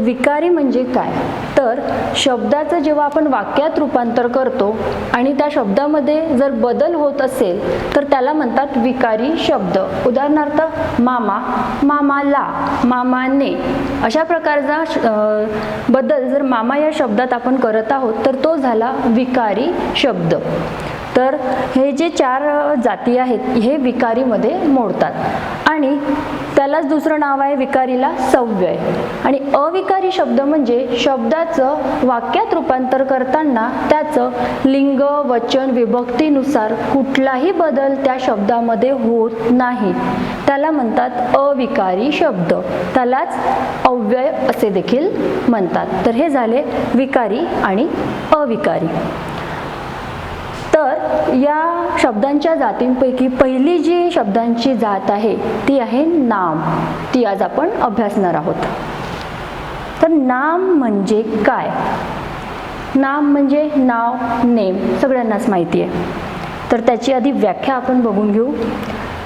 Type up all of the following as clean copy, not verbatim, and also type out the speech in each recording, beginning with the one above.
विकारी म्हणजे काय, तर शब्दाचं जेव्हा आपण वाक्यात रूपांतर करतो आणि त्या शब्दामध्ये जर बदल होत असेल तर त्याला म्हणतात विकारी शब्द. उदाहरणार्थ मामा, मामाला, मामाने अशा प्रकारचा बदल जर मामा या शब्दात आपण करत आहोत तर तो झाला विकारी शब्द. तर हे जे 4 जाती आहेत हे विकारीमध्ये मोडतात आणि त्यालाच दुसरं नाव आहे विकारीला सव्यय. आणि अविकारी शब्द म्हणजे शब्दाचं वाक्यात रूपांतर करताना त्याचं लिंग, वचन, विभक्तीनुसार कुठलाही बदल त्या शब्दामध्ये होत नाही, त्याला म्हणतात अविकारी शब्द. त्यालाच अव्यय असे देखील म्हणतात. तर हे झाले विकारी आणि अविकारी. तर या शब्दांच्या जातींपैकी पहिली जी शब्दांची जात आहे ती आहे नाम. ती आज आपण अभ्यासणार आहोत. तर नाम म्हणजे काय? नाम म्हणजे नाव, नेम, सगळ्यांनाच माहिती आहे. तर त्याची आधी व्याख्या आपण बघून घेऊ.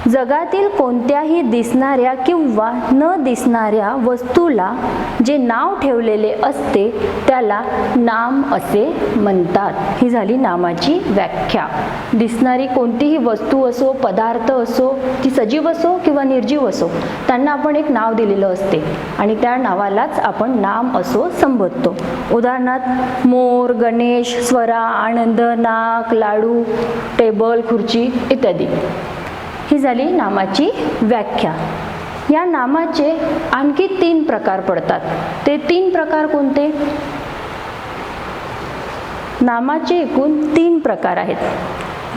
जगातील कोणत्याही दिसणाऱ्या किंवा न दिसणाऱ्या वस्तूला जे नाव ठेवलेले असते त्याला नाम असे म्हणतात. ही झाली नामाची व्याख्या. दिसणारी कोणतीही वस्तू असो, पदार्थ असो, ती सजीव असो किंवा निर्जीव असो, त्यांना आपण एक नाव दिलेलं असते आणि त्या नावालाच आपण नाम असो संबोधतो. उदाहरणार्थ मोर, गणेश, स्वरा, आनंद, नाक, लाडू, टेबल, खुर्ची इत्यादी. ही झाली नामाची व्याख्या. या नामाचे आणखी 3 प्रकार पडतात. ते 3 प्रकार कोणते? नामाचे एकूण 3 प्रकार आहेत.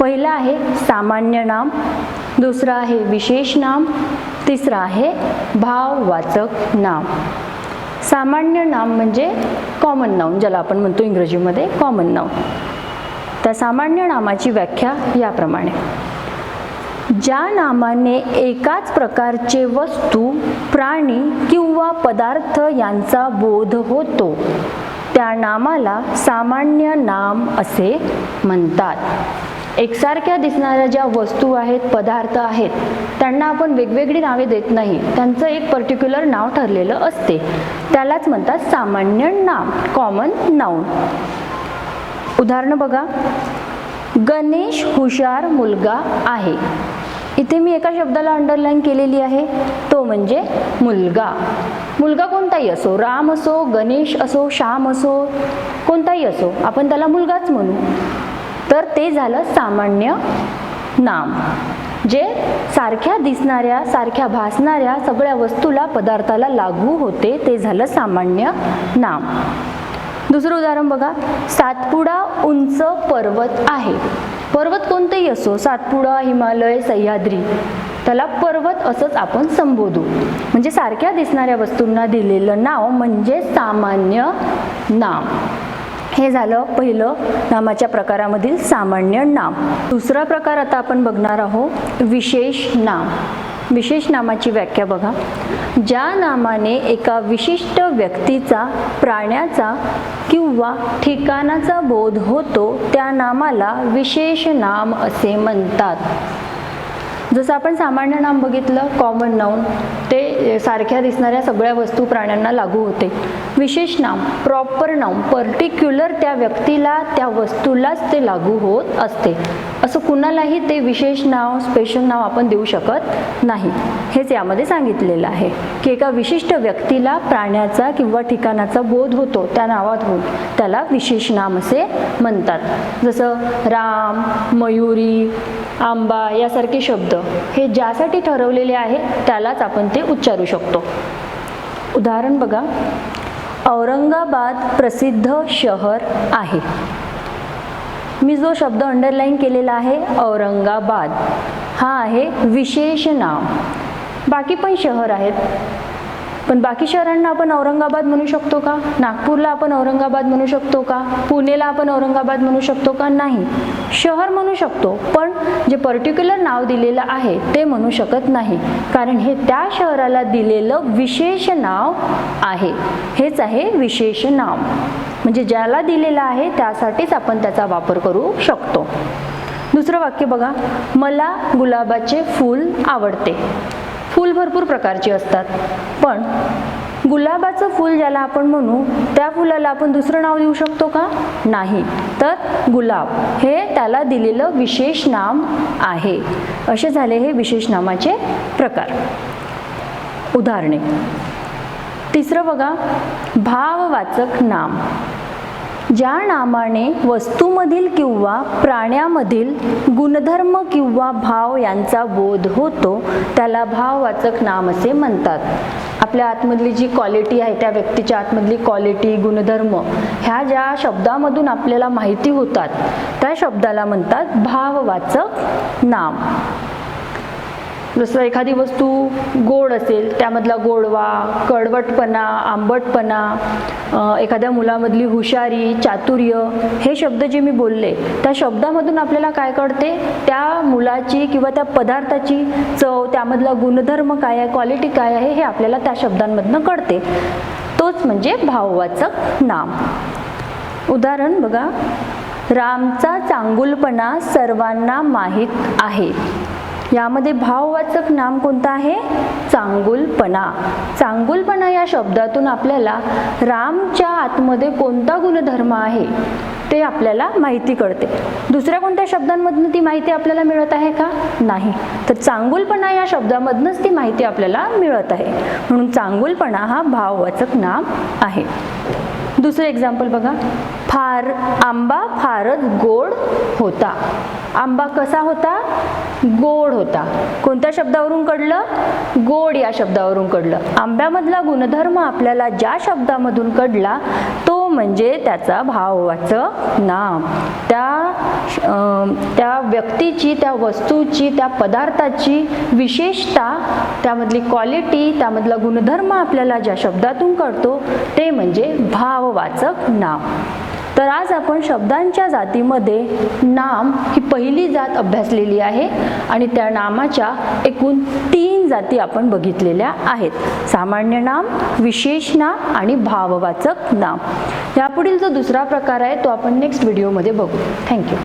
पहिला आहे सामान्य नाम, दुसरा आहे विशेष नाम, तिसरा आहे भाववाचक नाम. सामान्य नाम म्हणजे कॉमन नाउन, ज्याला आपण म्हणतो इंग्रजीमध्ये कॉमन नाउन. त्या सामान्य नामाची व्याख्या याप्रमाणे: ज्या नामाने एकाच प्रकारचे वस्तू, प्राणी किंवा पदार्थ यांचा बोध होतो त्या नामाला सामान्य नाम असे म्हणतात. एकसारख्या दिसणाऱ्या ज्या वस्तू आहेत, पदार्थ आहेत, त्यांना आपण वेगवेगळी नावे देत नाही. त्यांचं एक पर्टिक्युलर नाव ठरलेलं असते, त्यालाच म्हणतात सामान्य नाम, कॉमन नाउन. उदाहरण बघा. गणेश हुशार मुलगा आहे. इथे मी एका शब्दाला अंडरलाईन केलेली आहे, तो म्हणजे मुलगा. मुलगा कोणताही असो, राम असो, गणेश असो, श्याम असो, कोणताही असो, आपण त्याला मुलगाच म्हणू. तर ते झालं सामान्य नाम, जे सारख्या दिसणाऱ्या, सारख्या भासणाऱ्या सगळ्या वस्तूला, पदार्थाला लागू होते, ते झालं सामान्य नाम. दुसरं उदाहरण बघा. सातपुडा उंच पर्वत आहे. पर्वत कोणतेही असो, सातपुडा, हिमालय, सह्याद्री, त्याला पर्वत असंच आपण संबोधू. म्हणजे सारख्या दिसणाऱ्या वस्तूंना दिलेलं नाव म्हणजे सामान्य नाम. हे झालं पहिलं नामाच्या प्रकारामधील सामान्य नाम. दुसरा प्रकार आता आपण बघणार आहोत विशेष नाम. विशेष नामाची व्याख्या बघा. ज्या नामाने एका विशिष्ट व्यक्तीचा, प्राण्याचा किंवा ठिकाणाचा बोध होतो त्या नामाला विशेष नाम असे म्हणतात. जसं आपण सामान्य नाम बघितलं, कॉमन नाउन, ते सारख्या दिसणाऱ्या सगळ्या वस्तू, प्राण्यांना लागू होते. विशेष नाम, प्रॉपर नाउन, पर्टिक्युलर त्या व्यक्तीला, त्या वस्तूलाच ते लागू होत असते. असं कुणालाही ते विशेष नाव, स्पेशल नाव आपण देऊ शकत नाही. हेच यामध्ये सांगितलेलं आहे की एका विशिष्ट व्यक्तीला, प्राण्याचा किंवा ठिकाणाचा बोध होतो त्या नावातून, त्याला विशेष नाम असे म्हणतात. जसं राम, मयुरी, आंबा यासारखे शब्द हे ज्यासाठी ठरवलेले आहे त्यालाच आपण ते उच्चारू शकतो. उदाहरण बघा. औरंगाबाद प्रसिद्ध शहर आहे. मी जो शब्द अंडरलाईन केलेला आहे औरंगाबाद, हा आहे विशेष नाम. बाकी पण शहर आहेत, पण बाकी शहरांना आपण औरंगाबाद म्हणू शकतो का? नागपूरला आपण औरंगाबाद म्हणू शकतो का? पुणेला आपण औरंगाबाद म्हणू शकतो का? नाही. शहर म्हणू शकतो, पण जे पर्टिक्युलर नाव दिलेलं आहे ते म्हणू शकत नाही, कारण हे त्या शहराला दिलेलं विशेष नाव आहे. हेच आहे विशेष नाम. म्हणजे ज्याला दिलेलं आहे त्यासाठीच आपण त्याचा वापर करू शकतो. दुसरं वाक्य बघा. मला गुलाबाचे फूल आवडते. फूल भरपूर प्रकारची असतात, पण गुलाबाचं फूल ज्याला आपण म्हणू त्या फुलाला आपण दुसरं नाव देऊ शकतो का? नाही. तर गुलाब हे त्याला दिलेलं विशेष नाम आहे. असे झाले हे विशेष नामाचे प्रकार. उदाहरणे. तिसरं बघा, भाववाचक नाम. ज्या नामाने वस्तूमधील किंवा प्राण्यामधील गुणधर्म किंवा भाव यांचा बोध होतो त्याला भाववाचक नाम असे म्हणतात. आपल्या आतमधली जी क्वालिटी आहे, त्या व्यक्तीच्या आतमधली क्वालिटी, गुणधर्म ह्या ज्या शब्दामधून आपल्याला माहिती होतात त्या शब्दाला म्हणतात भाववाचक नाम. जसं एखादी वस्तू गोड असेल त्यामधला गोडवा, कडवटपणा, आंबटपणा, एखाद्या मुलामधली हुशारी, चातुर्य, हे शब्द जे मी बोलले त्या शब्दामधून आपल्याला काय कळते? त्या मुलाची किंवा त्या पदार्थाची चव, त्यामधला गुणधर्म काय आहे, क्वालिटी काय आहे हे आपल्याला त्या शब्दांमधनं कळते. तोच म्हणजे भाववाचक नाम. उदाहरण बघा, रामचा चांगुलपणा सर्वांना माहीत आहे. यामध्ये भाववाचक नाम कोणतं आहे? चांगुलपणा. चांगुलपणा या शब्दातून आपल्याला रामच्या आतमध्ये कोणता गुणधर्म आहे ते आपल्याला माहिती कळते. दुसऱ्या कोणत्या शब्दांमधून ती माहिती आपल्याला मिळत आहे का? नाही. तर चांगुलपणा या शब्दामधूनच ती माहिती आपल्याला मिळत आहे. म्हणून चांगुलपणा हा भाववाचक नाम आहे. दुसरं एक्झाम्पल बघा, आंबा फारच गोड होता. आंबा कसा होता? गोड होता. कोणत्या शब्दावरून कळलं? गोड या शब्दावरून कळलं. आंब्यामधला गुणधर्म आपल्याला ज्या शब्दामधून कळला तो म्हणजे त्याचा भाववाचक नाम. त्या व्यक्तीची, त्या वस्तूची, त्या पदार्थाची विशेषता, त्यामधली क्वालिटी, त्यामधला गुणधर्म आपल्याला ज्या शब्दातून कळतो ते म्हणजे भाववाचक नाम. तर आज आपण शब्दांच्या जातीमध्ये नाम ही पहिली जात अभ्यासलेली आहे आणि त्या नामाच्या एकूण 3 जाती आपण बघितलेल्या आहेत. सामान्य नाम, विशेष नाम आणि भाववाचक नाम. यापुढील जो दुसरा प्रकार आहे तो आपण नेक्स्ट व्हिडिओमध्ये बघू. थँक्यू.